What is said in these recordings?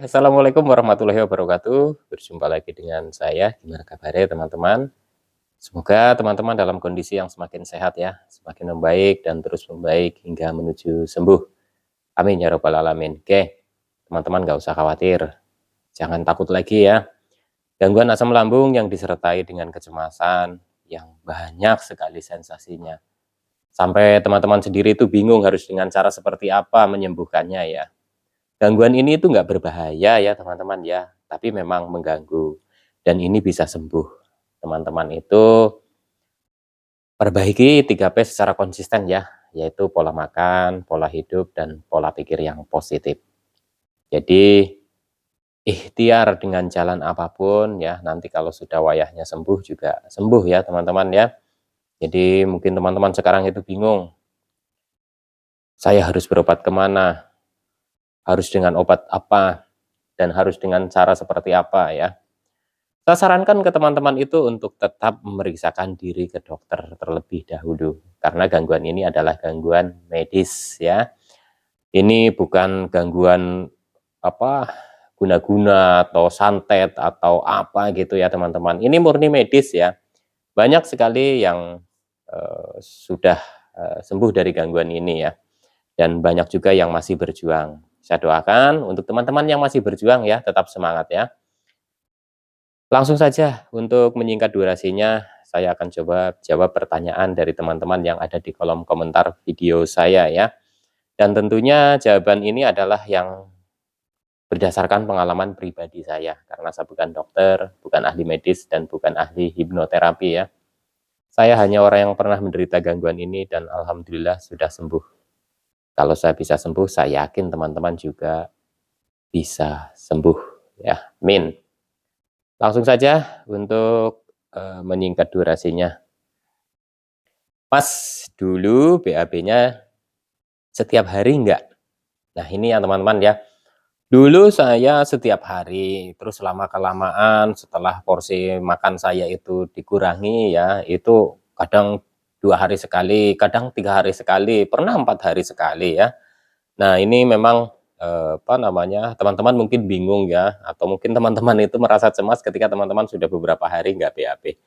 Assalamualaikum warahmatullahi wabarakatuh. Berjumpa lagi dengan saya. Gimana kabarnya teman-teman? Semoga teman-teman dalam kondisi yang semakin sehat ya, semakin membaik dan terus membaik hingga menuju sembuh. Amin ya robbal alamin. Oke, teman-teman nggak usah khawatir, jangan takut lagi ya. Gangguan asam lambung yang disertai dengan kecemasan yang banyak sekali sensasinya. Sampai teman-teman sendiri itu bingung harus dengan cara seperti apa menyembuhkannya ya. Gangguan ini itu nggak berbahaya ya teman-teman ya, tapi memang mengganggu dan ini bisa sembuh. Teman-teman itu perbaiki 3P secara konsisten ya, yaitu pola makan, pola hidup, dan pola pikir yang positif. Jadi ikhtiar dengan jalan apapun ya, nanti kalau sudah wayahnya sembuh juga sembuh ya teman-teman ya. Jadi mungkin teman-teman sekarang itu bingung, saya harus berobat kemana, harus dengan obat apa, dan harus dengan cara seperti apa ya. Saya sarankan ke teman-teman itu untuk tetap memeriksakan diri ke dokter terlebih dahulu, karena gangguan ini adalah gangguan medis ya. Ini bukan gangguan apa guna-guna atau santet atau apa gitu ya teman-teman. Ini murni medis ya. Banyak sekali yang sudah sembuh dari gangguan ini ya, dan banyak juga yang masih berjuang. Saya doakan untuk teman-teman yang masih berjuang ya, tetap semangat ya. Langsung saja untuk menyingkat durasinya, saya akan coba jawab pertanyaan dari teman-teman yang ada di kolom komentar video saya ya. Dan tentunya jawaban ini adalah yang berdasarkan pengalaman pribadi saya, karena saya bukan dokter, bukan ahli medis, dan bukan ahli hipnoterapi ya. Saya hanya orang yang pernah menderita gangguan ini dan alhamdulillah sudah sembuh. Kalau saya bisa sembuh, saya yakin teman-teman juga bisa sembuh ya. Amin. Langsung saja untuk menyingkat durasinya. Mas, dulu BAB-nya setiap hari enggak? Nah ini ya teman-teman ya. Dulu saya setiap hari, terus lama-kelamaan setelah porsi makan saya itu dikurangi ya, itu kadang 2 hari sekali, kadang 3 hari sekali, pernah 4 hari sekali ya. Nah ini memang apa namanya, teman-teman mungkin bingung ya, atau mungkin teman-teman itu merasa cemas ketika teman-teman sudah beberapa hari nggak BAB.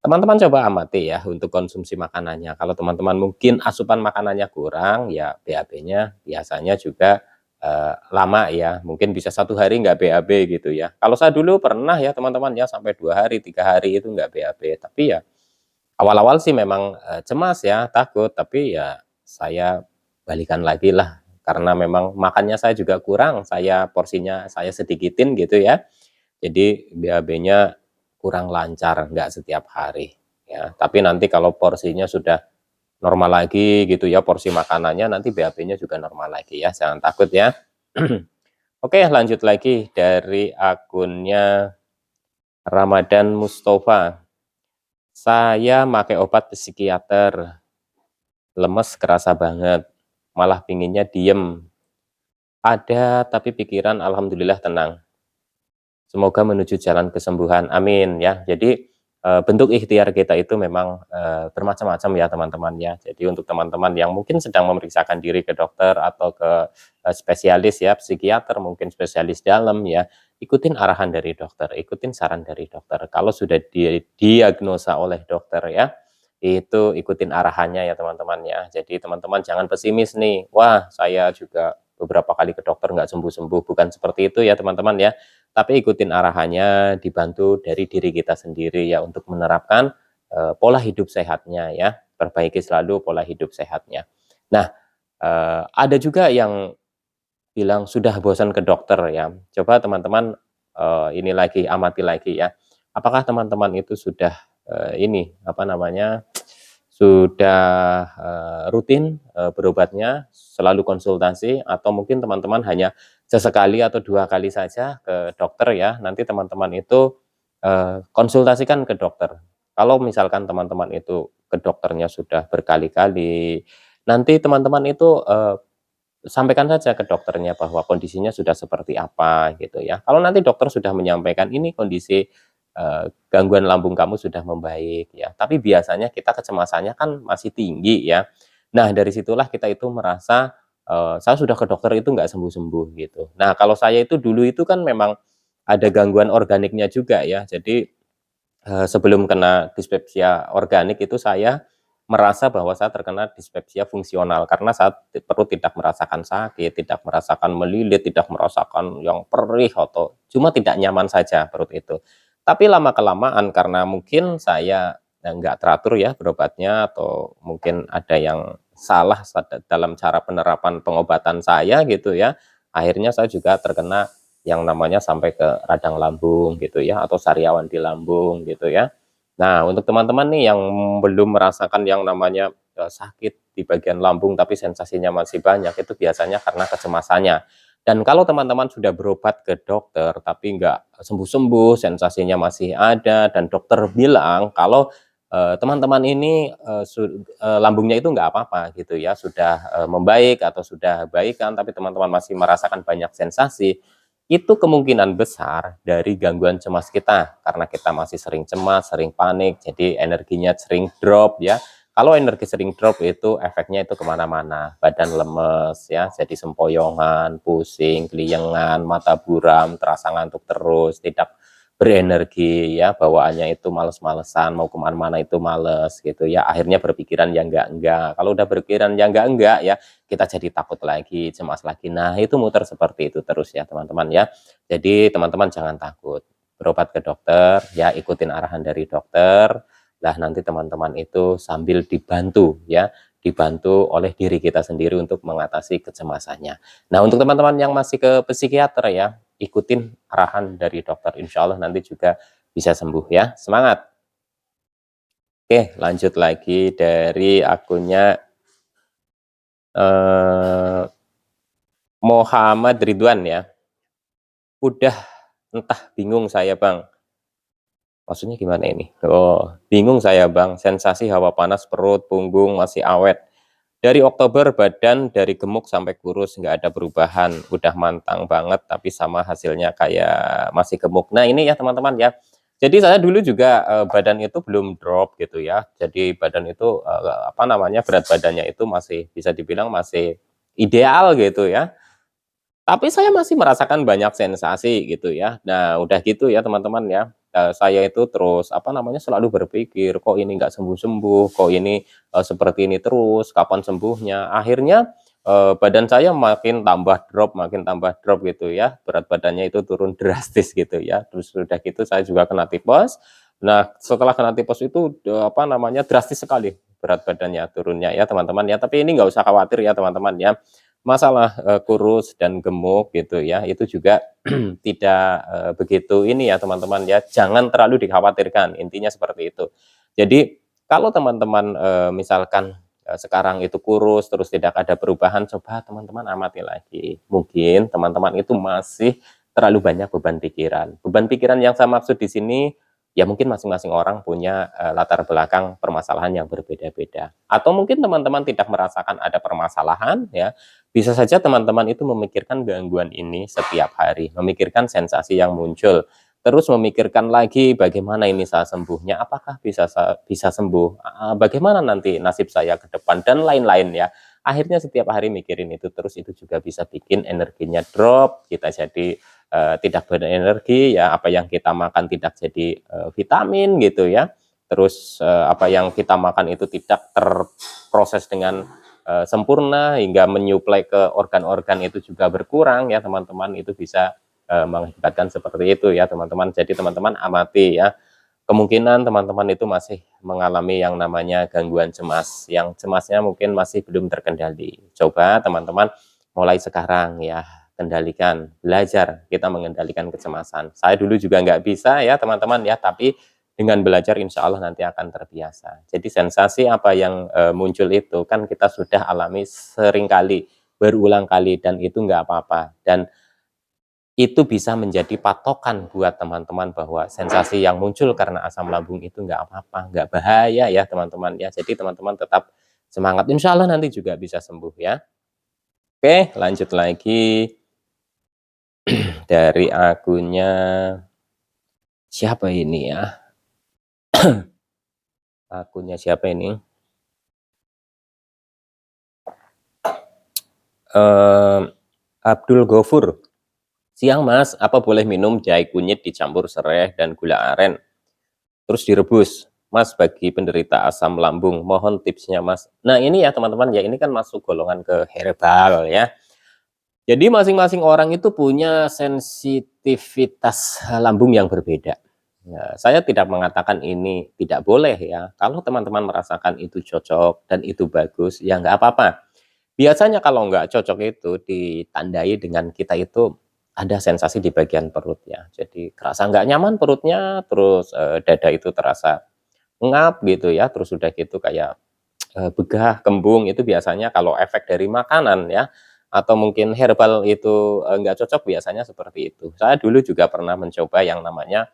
Teman-teman coba amati ya untuk konsumsi makanannya. Kalau teman-teman mungkin asupan makanannya kurang, ya BAB-nya biasanya juga lama ya. Mungkin bisa 1 hari nggak BAB gitu ya. Kalau saya dulu pernah ya teman-teman ya sampai 2 hari, 3 hari itu nggak BAB. Tapi ya awal-awal sih memang cemas ya, takut. Tapi ya saya balikan lagi lah. Karena memang makannya saya juga kurang, saya porsinya saya sedikitin gitu ya. Jadi BAB-nya kurang lancar, nggak setiap hari ya. Tapi nanti kalau porsinya sudah normal lagi gitu ya, porsi makanannya nanti BAB-nya juga normal lagi ya, jangan takut ya. Oke, lanjut lagi dari akunnya Ramadan Mustafa. Saya pakai obat psikiater, lemes kerasa banget, malah pinginnya diem. Ada tapi pikiran alhamdulillah tenang. Semoga menuju jalan kesembuhan, amin ya. Jadi bentuk ikhtiar kita itu memang bermacam-macam ya teman-teman ya. Jadi untuk teman-teman yang mungkin sedang memeriksakan diri ke dokter atau ke spesialis ya, psikiater, mungkin spesialis dalam ya, ikutin arahan dari dokter, ikutin saran dari dokter. Kalau sudah didiagnosa oleh dokter ya, itu ikutin arahannya ya teman-teman ya. Jadi teman-teman jangan pesimis nih, wah saya juga beberapa kali ke dokter nggak sembuh-sembuh, bukan seperti itu ya teman-teman ya. Tapi ikutin arahannya, dibantu dari diri kita sendiri ya untuk menerapkan pola hidup sehatnya ya, perbaiki selalu pola hidup sehatnya. Nah, ada juga yang bilang sudah bosan ke dokter ya, coba teman-teman ini lagi, amati lagi ya, apakah teman-teman itu sudah ini, apa namanya, sudah rutin berobatnya, selalu konsultasi, atau mungkin teman-teman hanya sesekali atau 2 kali saja ke dokter ya. Nanti teman-teman itu konsultasikan ke dokter. Kalau misalkan teman-teman itu ke dokternya sudah berkali-kali, nanti teman-teman itu sampaikan saja ke dokternya bahwa kondisinya sudah seperti apa gitu ya. Kalau nanti dokter sudah menyampaikan ini kondisi gangguan lambung kamu sudah membaik ya, tapi biasanya kita kecemasannya kan masih tinggi ya. Nah dari situlah kita itu merasa saya sudah ke dokter itu nggak sembuh-sembuh gitu. Nah, kalau saya itu dulu itu kan memang ada gangguan organiknya juga ya. Jadi, sebelum kena dispepsia organik itu saya merasa bahwa saya terkena dispepsia fungsional karena saya perut tidak merasakan sakit, tidak merasakan melilit, tidak merasakan yang perih atau cuma tidak nyaman saja perut itu. Tapi lama-kelamaan karena mungkin saya, nggak teratur ya berobatnya atau mungkin ada yang salah dalam cara penerapan pengobatan saya gitu ya, akhirnya saya juga terkena yang namanya sampai ke radang lambung gitu ya, atau sariawan di lambung gitu ya. Nah, untuk teman-teman nih yang belum merasakan yang namanya, sakit di bagian lambung tapi sensasinya masih banyak, itu biasanya karena kecemasannya. Dan kalau teman-teman sudah berobat ke dokter tapi nggak sembuh-sembuh, sensasinya masih ada dan dokter bilang kalau, teman-teman ini, lambungnya itu nggak apa-apa gitu ya, sudah, membaik atau sudah baikan tapi teman-teman masih merasakan banyak sensasi, itu kemungkinan besar dari gangguan cemas kita, karena kita masih sering cemas, sering panik, jadi energinya sering drop ya. Kalau energi sering drop itu efeknya itu kemana-mana, badan lemes ya, jadi sempoyongan, pusing, keliengan, mata buram, terasa ngantuk terus, tidak berenergi ya, bawaannya itu males-malesan, mau kemana-mana itu males gitu ya, akhirnya berpikiran yang enggak-enggak. Kalau udah berpikiran yang enggak-enggak ya, kita jadi takut lagi, cemas lagi. Nah, itu muter seperti itu terus ya, teman-teman ya. Jadi, teman-teman jangan takut. Berobat ke dokter, ya ikutin arahan dari dokter. Lah nanti teman-teman itu sambil dibantu ya, dibantu oleh diri kita sendiri untuk mengatasi kecemasannya. Nah, untuk teman-teman yang masih ke psikiater ya, ikutin arahan dari dokter. Insya Allah nanti juga bisa sembuh ya. Semangat. Oke, lanjut lagi dari akunnya eh, Muhammad Ridwan ya. Udah entah bingung saya bang. Maksudnya gimana ini? Oh, bingung saya bang. Sensasi hawa panas perut, punggung masih awet. Dari Oktober badan dari gemuk sampai kurus nggak ada perubahan. Udah mantang banget tapi sama hasilnya kayak masih gemuk. Nah ini ya teman-teman ya. Jadi saya dulu juga badan itu belum drop gitu ya. Jadi badan itu apa namanya berat badannya itu masih bisa dibilang masih ideal gitu ya. Tapi saya masih merasakan banyak sensasi gitu ya. Nah, udah gitu ya teman-teman ya, saya itu terus apa namanya, selalu berpikir, "Kok ini nggak sembuh-sembuh? Kok ini, seperti ini terus? Kapan sembuhnya?" Akhirnya, badan saya makin tambah drop gitu ya, berat badannya itu turun drastis gitu ya. Terus udah gitu saya juga kena tipes. Nah, setelah kena tipes itu, apa namanya, drastis sekali berat badannya turunnya ya teman-teman ya. Tapi ini nggak usah khawatir ya teman-teman ya. Masalah, kurus dan gemuk gitu ya, itu juga tidak, begitu ini ya teman-teman ya, jangan terlalu dikhawatirkan, intinya seperti itu. Jadi, kalau teman-teman, misalkan, sekarang itu kurus terus tidak ada perubahan, coba teman-teman amati lagi. Mungkin teman-teman itu masih terlalu banyak beban pikiran. Beban pikiran yang saya maksud di sini, ya mungkin masing-masing orang punya, latar belakang permasalahan yang berbeda-beda. Atau mungkin teman-teman tidak merasakan ada permasalahan ya, bisa saja teman-teman itu memikirkan gangguan ini setiap hari, memikirkan sensasi yang muncul, terus memikirkan lagi bagaimana ini saya sembuhnya, apakah bisa sembuh, bagaimana nanti nasib saya ke depan dan lain-lain ya. Akhirnya setiap hari mikirin itu terus, itu juga bisa bikin energinya drop, kita jadi, tidak berenergi ya, apa yang kita makan tidak jadi, vitamin gitu ya. Terus, apa yang kita makan itu tidak terproses dengan sempurna hingga menyuplai ke organ-organ itu juga berkurang ya teman-teman, itu bisa mengakibatkan seperti itu ya teman-teman. Jadi teman-teman amati ya, kemungkinan teman-teman itu masih mengalami yang namanya gangguan cemas, yang cemasnya mungkin masih belum terkendali. Coba teman-teman mulai sekarang ya, kendalikan, belajar kita mengendalikan kecemasan. Saya dulu juga nggak bisa ya teman-teman ya, tapi dengan belajar insya Allah nanti akan terbiasa. Jadi sensasi apa yang muncul itu kan kita sudah alami sering kali, berulang kali dan itu nggak apa-apa. Dan itu bisa menjadi patokan buat teman-teman bahwa sensasi yang muncul karena asam lambung itu nggak apa-apa, nggak bahaya ya teman-teman ya. Jadi teman-teman tetap semangat, insya Allah nanti juga bisa sembuh ya. Oke, lanjut lagi dari akunnya siapa ini ya? Akunnya siapa ini? Eee, Abdul Ghafur, "Siang Mas, apa boleh minum jahe kunyit dicampur serai dan gula aren, terus direbus? Mas, bagi penderita asam lambung, mohon tipsnya Mas." Nah ini ya teman-teman ya, ini kan masuk golongan ke herbal ya. Jadi masing-masing orang itu punya sensitivitas lambung yang berbeda. Nah, saya tidak mengatakan ini tidak boleh ya, kalau teman-teman merasakan itu cocok dan itu bagus, ya nggak apa-apa. Biasanya kalau nggak cocok itu ditandai dengan kita itu ada sensasi di bagian perut ya. Jadi kerasa nggak nyaman perutnya, terus, dada itu terasa ngap gitu ya, terus udah gitu kayak, begah, kembung, itu biasanya kalau efek dari makanan ya, atau mungkin herbal itu, nggak cocok biasanya seperti itu. Saya dulu juga pernah mencoba yang namanya,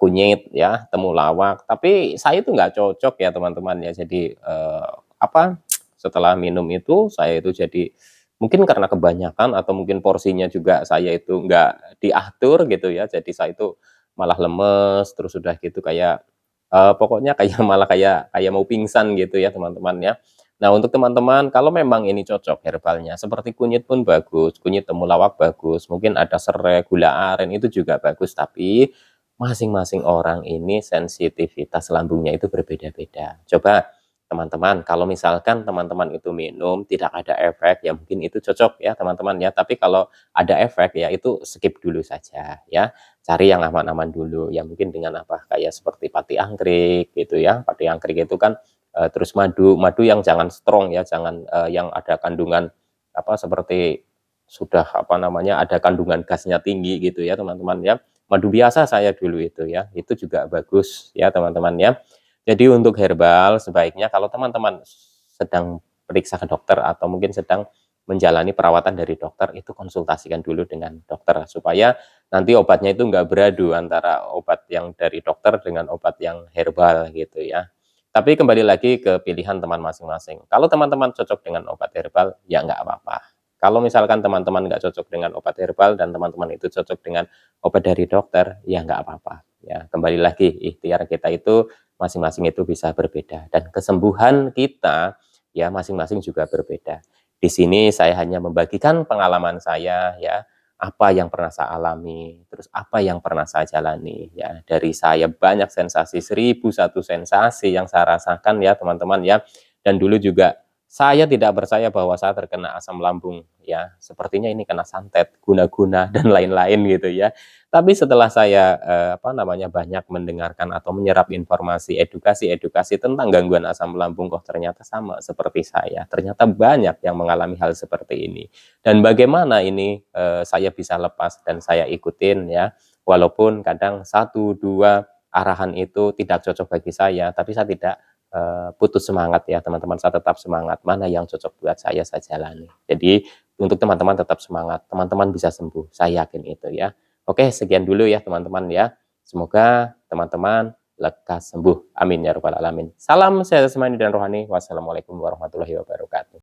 kunyit ya, temulawak, tapi saya itu nggak cocok ya teman-teman ya. Jadi, apa, setelah minum itu saya itu jadi mungkin karena kebanyakan atau mungkin porsinya juga saya itu nggak diatur gitu ya, jadi saya itu malah lemes, terus udah gitu kayak, pokoknya kayak malah kayak kayak mau pingsan gitu ya teman-teman ya. Nah untuk teman-teman kalau memang ini cocok herbalnya, seperti kunyit pun bagus, kunyit temulawak bagus, mungkin ada serai, gula aren itu juga bagus, tapi masing-masing orang ini sensitivitas lambungnya itu berbeda-beda. Coba teman-teman, kalau misalkan teman-teman itu minum tidak ada efek, ya mungkin itu cocok ya teman-teman ya. Tapi kalau ada efek ya itu skip dulu saja ya. Cari yang aman-aman dulu. Ya mungkin dengan apa kayak seperti pati anggrek gitu ya. Pati anggrek itu kan terus madu, madu yang jangan strong ya, jangan yang ada kandungan apa seperti sudah apa namanya ada kandungan gasnya tinggi gitu ya teman-teman ya. Madu biasa saya dulu itu ya. Itu juga bagus ya teman-teman ya. Jadi untuk herbal sebaiknya kalau teman-teman sedang periksa ke dokter atau mungkin sedang menjalani perawatan dari dokter, itu konsultasikan dulu dengan dokter supaya nanti obatnya itu nggak beradu antara obat yang dari dokter dengan obat yang herbal gitu ya. Tapi kembali lagi ke pilihan teman masing-masing. Kalau teman-teman cocok dengan obat herbal, ya nggak apa-apa. Kalau misalkan teman-teman nggak cocok dengan obat herbal dan teman-teman itu cocok dengan obat dari dokter, ya nggak apa-apa. Ya, kembali lagi ikhtiar kita itu masing-masing itu bisa berbeda dan kesembuhan kita ya masing-masing juga berbeda. Di sini saya hanya membagikan pengalaman saya ya, apa yang pernah saya alami, terus apa yang pernah saya jalani ya. Dari saya banyak sensasi, 1001 sensasi yang saya rasakan ya teman-teman ya. Dan dulu juga saya tidak percaya bahwa saya terkena asam lambung ya. Sepertinya ini kena santet, guna-guna dan lain-lain gitu ya. Tapi setelah saya, apa namanya, banyak mendengarkan atau menyerap informasi, edukasi-edukasi tentang gangguan asam lambung, kok ternyata sama seperti saya, ternyata banyak yang mengalami hal seperti ini. Dan bagaimana ini, saya bisa lepas dan saya ikutin ya, walaupun kadang satu 2 arahan itu tidak cocok bagi saya, tapi saya tidak, putus semangat ya teman-teman, saya tetap semangat, mana yang cocok buat saya jalani. Jadi untuk teman-teman tetap semangat, teman-teman bisa sembuh, saya yakin itu ya. Oke, sekian dulu ya teman-teman ya. Semoga teman-teman lekas sembuh. Amin ya rabbal alamin. Salam sehat jasmani dan rohani. Wassalamualaikum warahmatullahi wabarakatuh.